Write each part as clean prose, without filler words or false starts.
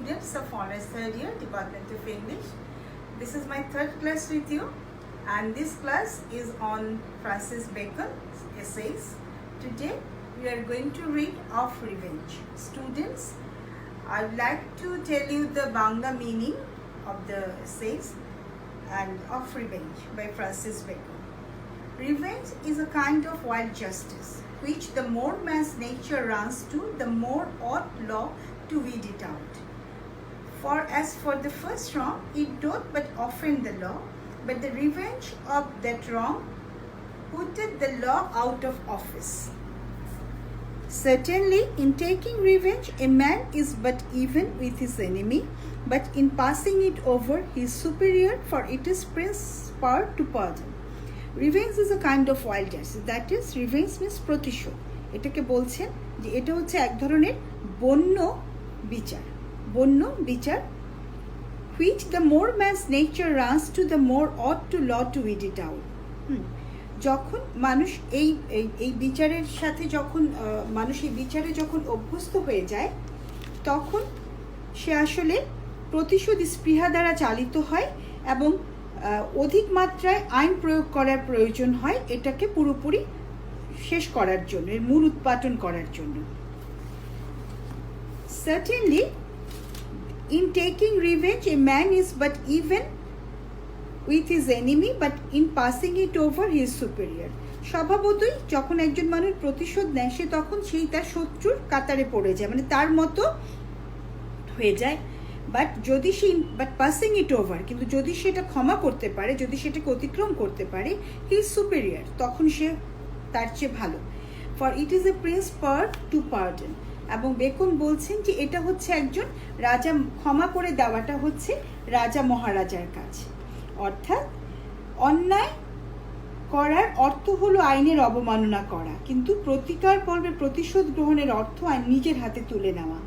students of Honors Third Year, Department of English. This is my third class with you, and this class is on Francis Bacon's essays. Today we are going to read Of Revenge. Students, I would like to tell you the Bangla meaning of the essays and Of Revenge by Francis Bacon. Revenge is a kind of wild justice, which the more man's nature runs to, the more ought law to weed it out. For as for the first wrong, it doth but offend the law, but the revenge of that wrong putteth the law out of office. Certainly, in taking revenge, a man is but even with his enemy, but in passing it over, he is superior, for it is prince's power to pardon. Revenge is a kind of wild justice, that is, revenge means প্রতিশোধ। এটাকে বলছেন যে এটা হচ্ছে এক ধরনের বন্য বিচার, which the more man's nature runs to, the more ought to law to weed it out. যখন মানুষ এই বিচারের সাথে যখন অভ্যস্ত হয়ে যায়, তখন সে আসলে প্রতিশোধ স্পৃহা দ্বারা চালিত হয় এবং অধিক মাত্রায় আইন প্রয়োগ করার প্রয়োজন হয় এটাকে পুরোপুরি শেষ করার জন্য, এর মূল উৎপাটন করার জন্য। Certainly, in taking revenge, a man is but even with his enemy, but in passing it over, he is superior. স্বভাবতই যখন একজন মানুষ প্রতিশোধ নেয়, সে তখন সেই তার শত্রুর কাতারে পড়ে যায়, মানে তার মতো হয়ে যায়। বাট পাসিং ইট ওভার, কিন্তু যদি সেটা ক্ষমা করতে পারে, যদি সেটাকে অতিক্রম করতে পারে, হি ইজ সুপিরিয়র, তখন সে তার চেয়ে ভালো। For it is a prince power to pardon. এবং বেকন বলছেন যে এটা হচ্ছে একজন রাজা, ক্ষমা করে দেওয়াটা হচ্ছে রাজা মহারাজার কাজ। অর্থাৎ অন্যায় করার অর্থ হলো আইনের অবমাননা করা, কিন্তু প্রতিকার পর্বে প্রতিশোধ গ্রহণের অর্থ আইন নিজের হাতে তুলে নেওয়া।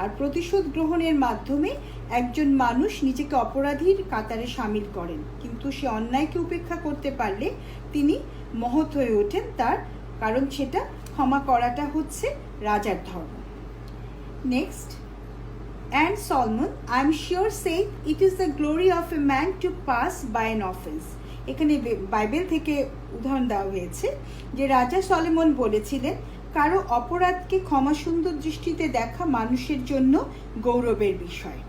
আর প্রতিশোধ গ্রহণের মাধ্যমে একজন মানুষ নিজেকে অপরাধীর কাতারে সামিল করেন, কিন্তু সে অন্যায়কে উপেক্ষা করতে পারলে তিনি মহৎ হয়ে ওঠেন, তার কারণ সেটা ক্ষমা করাটা হচ্ছে রাজার ধর্ম। Next, and Solomon, I am sure, say it is the glory of a man to pass by an offense. এখানে বাইবেল থেকে উদাহরণ দেওয়া হয়েছে যে রাজা সলোমন বলেছিলেন, কারো অপরাধকে ক্ষমা সুন্দর দৃষ্টিতে দেখা মানুষের জন্য গৌরবের বিষয়।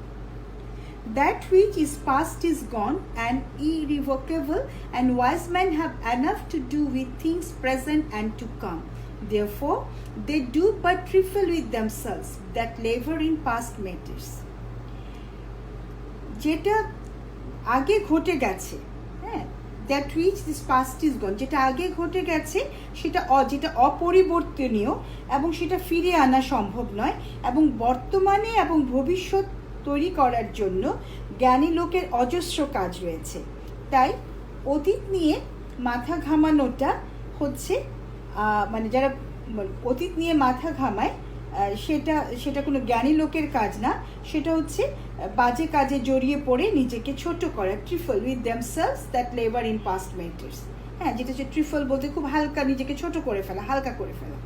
That which is past is gone and irrevocable, and wise men have enough to do with things present and to come. Therefore, they do but trifle with themselves that labor in past matters. যেটা আগে ঘটে গেছে, that which is past is gone, যেটা আগে ঘটে গেছে যেটা অপরিবর্তনীয় এবং সেটা ফিরে আনা সম্ভব নয়, এবং বর্তমানে এবং ভবিষ্যৎ তৈরি করার জন্য জ্ঞানী লোকের অজস্র কাজ রয়েছে। তাই অতীত নিয়ে মাথা ঘামানোটা হচ্ছে মানে যারা অতীত নিয়ে মাথা ঘামায় সেটা কোনো জ্ঞানী লোকের কাজ না, সেটা হচ্ছে বাজে কাজে জড়িয়ে পড়ে নিজেকে ছোট করা। Trifle with themselves that labour in past matters, যেটা হচ্ছে ট্রিফল বলতে খুব হালকা, নিজেকে ছোট করে ফেলা, হালকা করে ফেলা।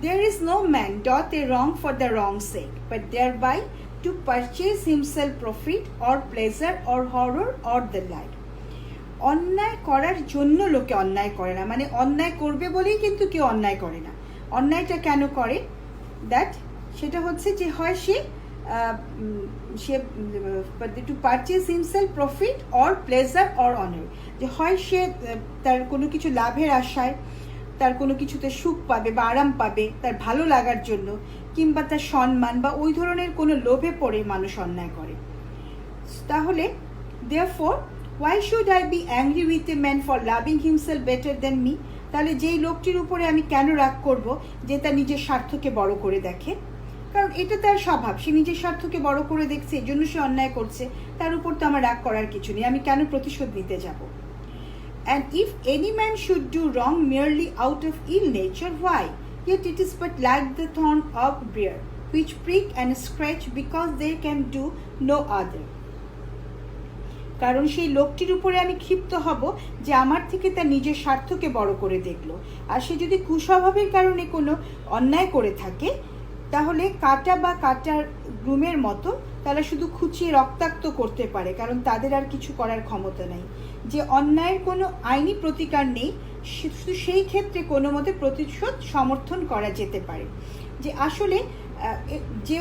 There is no man doth a wrong for the wrong's sake, but thereby to purchase himself profit or pleasure or horror or the like. অন্যায় করার জন্য লোকে অন্যায় করে না, মানে অন্যায় করবে বলেই কিন্তু কেউ অন্যায় করে না। অন্যায়টা কেন করে? সেটা হচ্ছে যে হয় সে to purchase himself profit or pleasure or honour, যে হয় সে তার কোনো কিছু লাভের আশায়, তার কোনো কিছুতে সুখ পাবে বা আরাম পাবে তার ভালো লাগার জন্য, কিংবা তার সম্মান বা ওই ধরনের কোনো লোভে পড়ে মানুষ অন্যায় করে। তাহলে therefore why should I be angry with a man for loving himself better than me? তাহলে যেই লোকটির উপরে আমি কেন রাগ করব যে তার নিজের স্বার্থকে বড় করে দেখে? কারণ এটা তার স্বভাব, সে নিজের স্বার্থকে বড় করে দেখছে, এই জন্য সে অন্যায় করছে, তার উপর তো আমার রাগ করার কিছু নেই, আমি কেন প্রতিশোধ নিতে যাব? And if any man should do wrong merely out of ill nature, why? Yet it is but like the thorn of briar, which prick and scratch because they can do no other. কারণ সেই লোকটির উপরে আমি ক্ষিপ্ত হব যে আমার থেকে তার নিজের স্বার্থকে বড় করে দেখলো, আর সে যদি কুস্বভাবের কারণে কোনো অন্যায় করে থাকে, তাহলে কাটা বা কাটার গ্রুমের মতো, তারা শুধু খুঁচিয়ে রক্তাক্ত করতে পারে, কারণ তাদের আর কিছু করার ক্ষমতা নেই। যে অন্যায়ের কোনো আইনি প্রতিকার নেই, শুধু সেই ক্ষেত্রে কোনো মতে প্রতিশোধ সমর্থন করা যেতে পারে। যে আসলে যে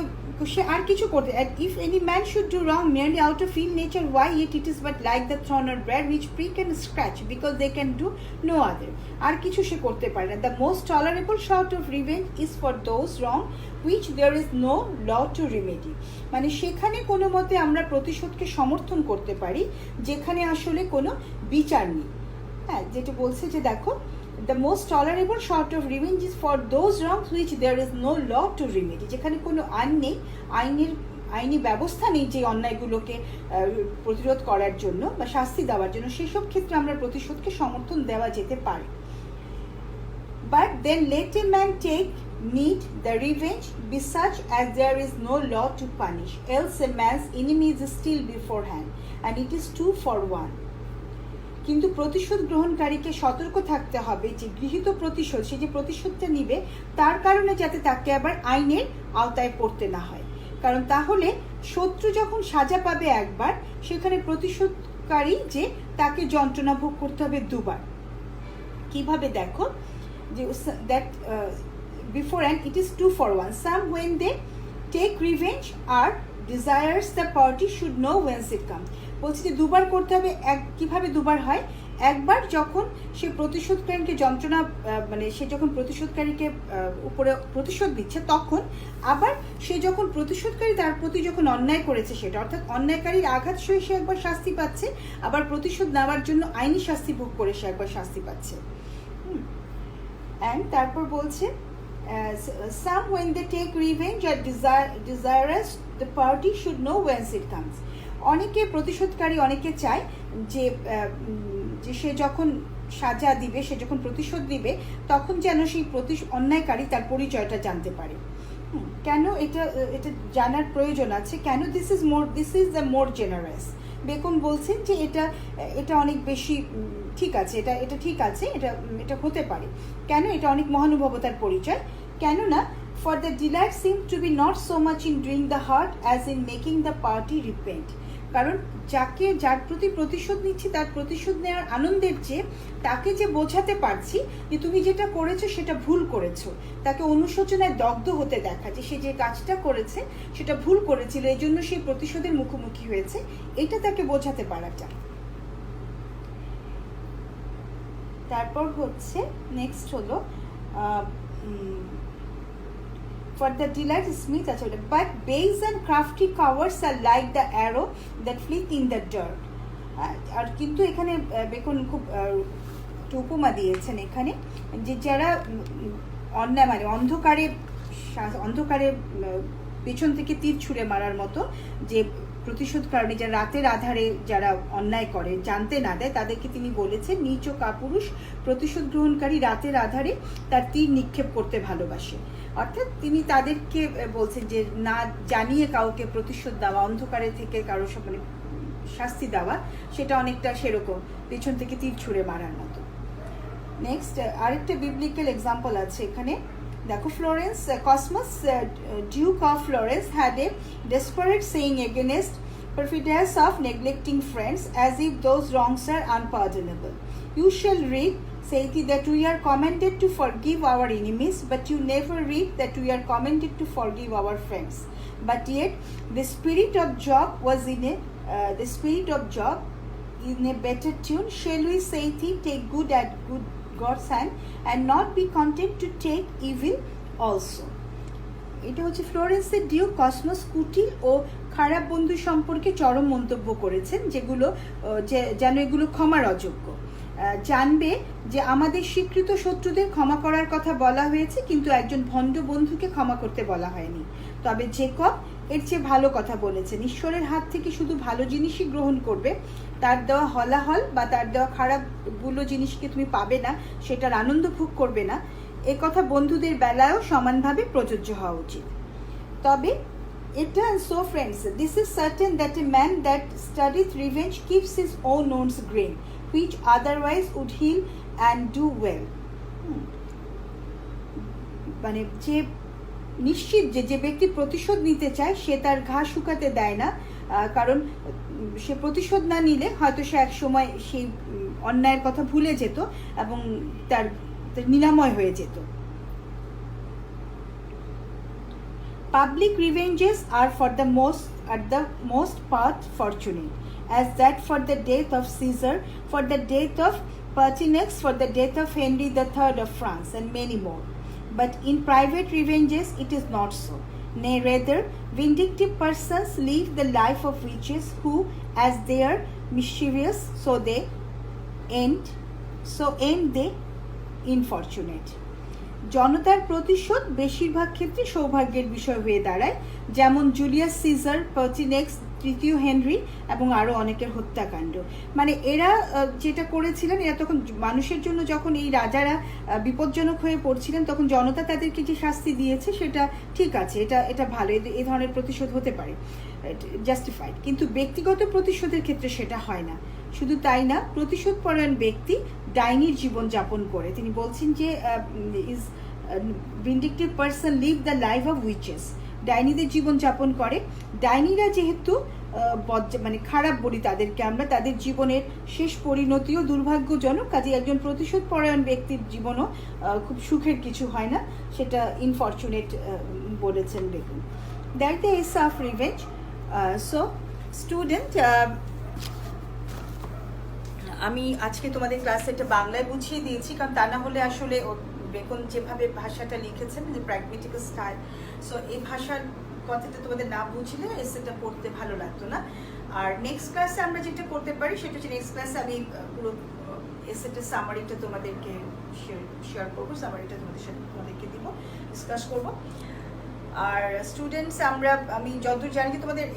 সে আর কিছু করতে, if any man should do wrong merely out of ill nature, why yet it is but like the thorn or briar which prick and scratch because they can do no other. আর কিছু সে করতে পারে না। The most tolerable sort of revenge is for those wrong which there is no law to remedy. মানে সেখানে কোনো মতে আমরা প্রতিশোধকে সমর্থন করতে পারি যেখানে আসলে কোনো বিচার নেই। হ্যাঁ, যেটা বলছে যে দেখো, the most tolerable sort of revenge is for those wrongs which there is no law to remedy. যেখানে কোনো আইন নেই, আইনি ব্যবস্থা নেই যে অন্যায়গুলোকে প্রতিরোধ করার জন্য বা শাস্তি দেওয়ার জন্য, সেসব ক্ষেত্রে আমরা প্রতিশোধকে সমর্থন দেওয়া যেতে পারে। But then let a man take need the revenge be such as there is no law to punish, else a man's enemy is still beforehand and it is 2 for 1. কিন্তু প্রতিশোধ গ্রহণকারীকে সতর্ক থাকতে হবে যে গৃহীত প্রতিশোধ, সে যে প্রতিশোধটা নিবে তার কারণে যাতে তাকে আবার আইনের আওতায় পড়তে না হয়। কারণ তাহলে শত্রু যখন সাজা পাবে একবার, সেখানে প্রতিশোধকারী যে তাকে যন্ত্রণা ভোগ করতে হবে দুবার। কিভাবে দেখো, যে that before and it is 2 for 1. Some when they take revenge are desires the party should know whence it comes. বলছি যে দুবার করতে হবে। কিভাবে দুবার হয়? একবার যখন সে প্রতিশোধকারীকে যন্ত্রণা, মানে সে যখন প্রতিশোধকারীকে উপরে প্রতিশোধ দিচ্ছে, তখন আবার সে যখন প্রতিশোধকারী তার প্রতি যখন অন্যায় করেছে সেটা, অর্থাৎ অন্যায়কারীর আঘাত সয়ে সে একবার শাস্তি পাচ্ছে, আবার প্রতিশোধ নেওয়ার জন্য আইনি শাস্তি ভোগ করে সে একবার শাস্তি পাচ্ছে। অ্যান্ড তারপর বলছে some when they take revenge are desirous the party should know whence it comes. অনেকে প্রতিশোধকারী অনেকে চায় যে সে যখন সাজা দিবে, সে যখন প্রতিশোধ দিবে, তখন যেন সেই অন্যায়কারী তার পরিচয়টা জানতে পারে। কেন এটা জানার প্রয়োজন আছে? কেন? This is the more generous. Beacon বলছেন যে এটা অনেক বেশি ঠিক আছে, এটা ঠিক আছে, এটা হতে পারে। কেন? এটা অনেক মহানুভবতার পরিচয়। কেননা for the delight seems to be not so much in doing the hurt as in making the party repent. কারণ যার প্রতি প্রতিশোধ নিচ্ছি তার প্রতিশোধ নেওয়ার আনন্দের চেয়ে তাকে যে বোঝাতে পারছি যে তুমি যেটা করেছো সেটা ভুল করেছো, তাকে অনুশোচনায় দগ্ধ হতে দেখা, যে সে যে কাজটা করেছে সেটা ভুল করেছিল, এই জন্য সেই প্রতিশোধের মুখোমুখি হয়েছে, এটা তাকে বোঝাতে পারাটা। তারপর হচ্ছে নেক্সট হলো for the delight Smith achole, but base and crafty cowards are like the arrow that flit in the dirt. আর কিন্তু এখানে বেকন খুব উপমা দিয়েছেন এখানে, যে যারা অন্যায় মানে অন্ধকারে পেছন থেকে তীর ছুঁড়ে মারার মতো, যে প্রতিশোধকারী যারা রাতের আধারে যারা অন্যায় করে জানতে না দেয়, তাদেরকে তিনি বলেছেন নীচ কাপুরুষ প্রতিশোধ গ্রহণকারী রাতের আধারে তার তীর নিক্ষেপ করতে ভালোবাসে। অর্থাৎ তিনি তাদেরকে বলছেন যে না জানিয়ে কাউকে প্রতিশোধ দেওয়া, অন্ধকারে থেকে কারো মানে শাস্তি দেওয়া, সেটা অনেকটা সেরকম পেছন থেকে তীর ছুঁড়ে মারার মতো। নেক্সট আরেকটা বিবলিক্যাল এক্সাম্পল আছে এখানে, দেখো, Florence cosmos Duke of Florence had a desperate saying against perfidious of neglecting friends, as if those wrongs are unpardonable. You shall read, saith he, that we are commanded to forgive our enemies, but you never read that we are commanded to forgive our friends. But yet the spirit of Job was in a better tune. Shall we, saith he, take good at good God's hand, and not be content to take evil also. এটা হচ্ছে ফ্লোরেন্সের Duke cosmos কুটিল ও খারাপ বন্ধু সম্পর্কে চরম মন্তব্য করেছেন, যেগুলো যেন এগুলো ক্ষমার অযোগ্য। জানবে যে আমাদের স্বীকৃত শত্রুদের ক্ষমা করার কথা বলা হয়েছে, কিন্তু একজন ভণ্ড বন্ধুকে ক্ষমা করতে বলা হয়নি। তবে জেকব এর চেয়ে ভালো কথা বলেছেন, ঈশ্বরের হাত থেকে শুধু ভালো জিনিসই গ্রহণ করবে, তার দেওয়া হলাহল বা তার দেওয়া খারাপগুলো জিনিসকে তুমি পাবে না, সেটার আনন্দ ভোগ করবে না। এ কথা বন্ধুদের বেলায়ও সমানভাবে প্রযোজ্য হওয়া উচিত। তবে এটা so friends, this is certain that a man that studieth revenge keeps his own wounds green which otherwise would heal and do well. মানে যে নিশ্চিত যে যে ব্যক্তি প্রতিশোধ নিতে চায় সে তার ঘা শুকাতে দেয় না, কারণ সে প্রতিশোধ না নিলে হয়তো সে এক সময় সেই অন্যায়ের কথা ভুলে যেত এবং তার নিরাময় হয়ে যেত। Public revenges are at the most part fortunate, as that for the death of Caesar, for the death of Pertinax, for the death of Henry III of France, and many more. But in private revenges it is not so. Nay, rather, vindictive persons live the life of witches who, as they are mischievous, so end they infortunate. জনতার প্রতিশোধ বেশিরভাগ ক্ষেত্রে সৌভাগ্যের বিষয় হয়ে দাঁড়ায়, যেমন Julius caesar, পার্টিনেক্স, তৃতীয় হেনরি এবং আরও অনেকের হত্যাকাণ্ড। মানে এরা যেটা করেছিলেন, এরা তখন মানুষের জন্য যখন এই রাজারা বিপজ্জনক হয়ে পড়ছিলেন তখন জনতা তাদেরকে যে শাস্তি দিয়েছে সেটা ঠিক আছে, এটা ভালো, এই ধরনের প্রতিশোধ হতে পারে, জাস্টিফাইড। কিন্তু ব্যক্তিগত প্রতিশোধের ক্ষেত্রে সেটা হয় না। শুধু তাই না, প্রতিশোধ পরায়ণ ব্যক্তি ডাইনির জীবন যাপন করে। তিনি বলছেন যে is vindictive person live the life of witches, ডাইনিদের জীবন যাপন করে। ডাইনিরা যেহেতু মানে খারাপ বলি তাদেরকে আমরা, তাদের জীবনের শেষ পরিণতিও দুর্ভাগ্যজনক, কাজে একজন প্রতিশোধ পরায়ণ ব্যক্তির জীবনও খুব সুখের কিছু হয় না, সেটা ইনফরচুনেট বলেছেন। দেখুন, that the S of revenge. So student, আমি আজকে তোমাদের ক্লাসে এটা বাংলায় বুঝিয়ে দিয়েছি, কারণ তা না হলে আসলে বেকন যেভাবে ভাষাটা লিখেছেন, যে প্র্যাগমেটিক্যাল স্টাইল, সো এই ভাষার কথাটা তোমাদের না বুঝলে এসেটা পড়তে ভালো লাগতো না। আর নেক্সট ক্লাসে আমরা যেটা করতে পারি সেটা হচ্ছে, নেক্সট ক্লাসে আমি পুরো এসেটের সামারিটা তোমাদেরকে শেয়ার করবো, সামারিটা তোমাদেরকে দিব, ডিসকাস করবো। আর স্টুডেন্টস, আমি যতদূর জানি যে তোমাদের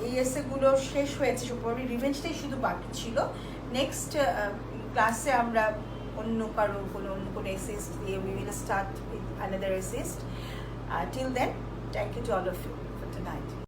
এই এসেগুলো শেষ হয়েছে, সুপারলি রিভেঞ্জটাই শুধু বাকি ছিল। নেক্সট ক্লাসে আমরা অন্য কোনো এসেস্ট দিয়ে we will start with another essay. Till then, thank you to all of you for tonight.